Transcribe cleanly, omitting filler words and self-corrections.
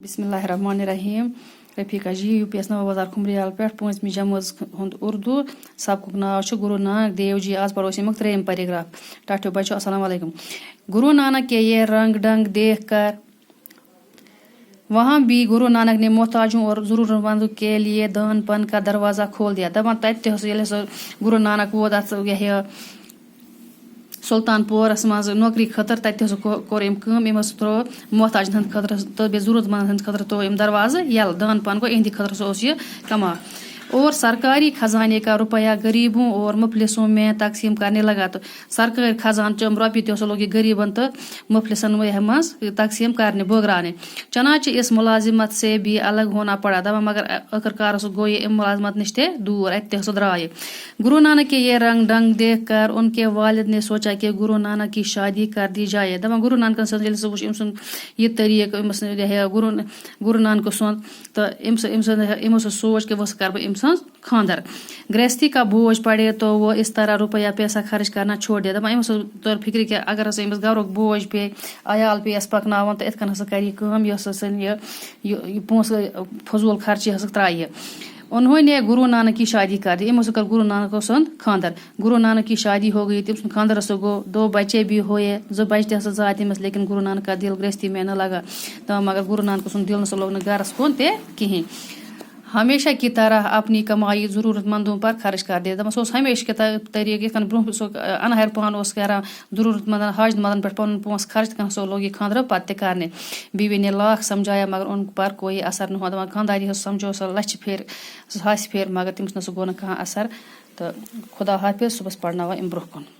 بسم اللہ الرحمن الرحیم رفیقہ جی یو پی ایس نو بازار کھمریال پہ پانچمی جمٲژ ہُنٛد اردو سبقُک ناو چھُ گرو نانک دیو جی آز پڑھو أسۍ امیُک ترٛیٚیِم پیراگراف ٹاٹھیو بچو السلام علیکم گرو نانک کے یہ رنگ ڈنگ دیکھ کر وہاں بھی گرو نانک نے محتاجوں اور ضرورت مندوں کے لیے دان پن کا دروازہ کھول دیا دپان تتہِ تہِ ییٚلہِ ہسا گرو نانک ووت اتھ سلطان پورس منٛز نوکری خٲطرٕ تتہِ ہسا کوٚر أمۍ کٲم أمۍ ہسا ترٛوو محتاجن ہٕنٛدِ خٲطرٕ تہٕ بیٚیہِ ضروٗرت مندن ہٕنٛدِ خٲطرٕ ترٛوو أمۍ دروازٕ یلہٕ دان پن گوٚو یِہنٛدِ خٲطرٕ سُہ اوس یہِ کما اور سرکاری خزانے کا روپیہ غریبوں اور مفلسوں میں تقسیم کرنے لگا تہٕ سرکٲرۍ خزانچہِ رۄپیہِ تہِ ہسا لوگ یہِ غریبن تہٕ مفلسن منٛز تقسیٖم کرنہِ بٲگراونہِ چنانچہ اس ملازمت سے بھی الگ ہونا پڑا دپان مگر ٲخٕر کار گوٚو یہِ امہِ ملازمت نِش تہِ دوٗر اتہِ تہِ ہسا درٛاو یہِ گرو نانک کے یہ رنگ ڈنگ دیکھ کر ان کے والد نے سوچا کہ گرو نانک کی شادی کر دی جائے دپان گرو نانکن سٕنٛز ییٚلہِ سُہ وٕچھ أمۍ سُنٛد یہِ طریٖقہٕ أمِس گرو نانکہٕ سُنٛد تہٕ أمۍ سُنٛد سوچ کہ وۄنۍ کرٕ بہٕ أمۍ سٕنٛز خاندر گرہستی کا بوجھ پڑے تو وہ اس طرح روپیہ پیسہ خرچ کرنا چھوڑ دیا دپان أمۍ ہسا توٚر فکرِ کہِ اگر ہسا أمِس گرُک بوجھ پیٚیہِ عیال پیٚیس پکناوُن تہٕ یِتھ کٔنۍ ہسا کرِ یہِ کٲم یۄس ہسا یہِ پونٛسہٕ فضوٗل خرچی ہسا ترٛایہِ انہوں نے گرو نانک کی شادی کر دی أمۍ ہسا کٔر گرو نانک سُنٛد خاندر گرو نانک کی شادی ہو گئی تٔمۍ سُنٛد خاندر ہسا گوٚو 2 بچے بھی ہوئے 2 بچہٕ تہِ ہسا زاے تٔمِس لیکن گرو نانک کا دل گرہستی میں نہ لگا دپان مگر گرو نانک سُنٛد دل نسا لوگ نہٕ گرس کُن تہِ کہیٖنۍ ہمیشہ کی طرح اپنی کمائی ضرورت مندوں پر خرچ کر دیا دپان سُہ اوس ہمیشہ کہِ طریٖقہٕ یِتھ کٔنۍ برونٛہہ سُہ انہَر پہن اوس کران ضروٗرت مندن حاجت مندن پٮ۪ٹھ پنُن پونٛسہٕ خرچ تِتھ کٔنۍ ہسا لوگ یہِ خاندرٕ پتہٕ تہِ کرنہِ بیوی نے لاکھ سمجھایا مگر ان پر کوئی اثر نہ ہوا دپان خانداری ہسا سمجھو سۄ لچھِ پھِرِ ساسہِ پھِرِ مگر تٔمِس نسا گوٚو نہٕ کانٛہہ اثر تہٕ خدا حافظ صُبحس پرناوان یِم برونٛہہ کُن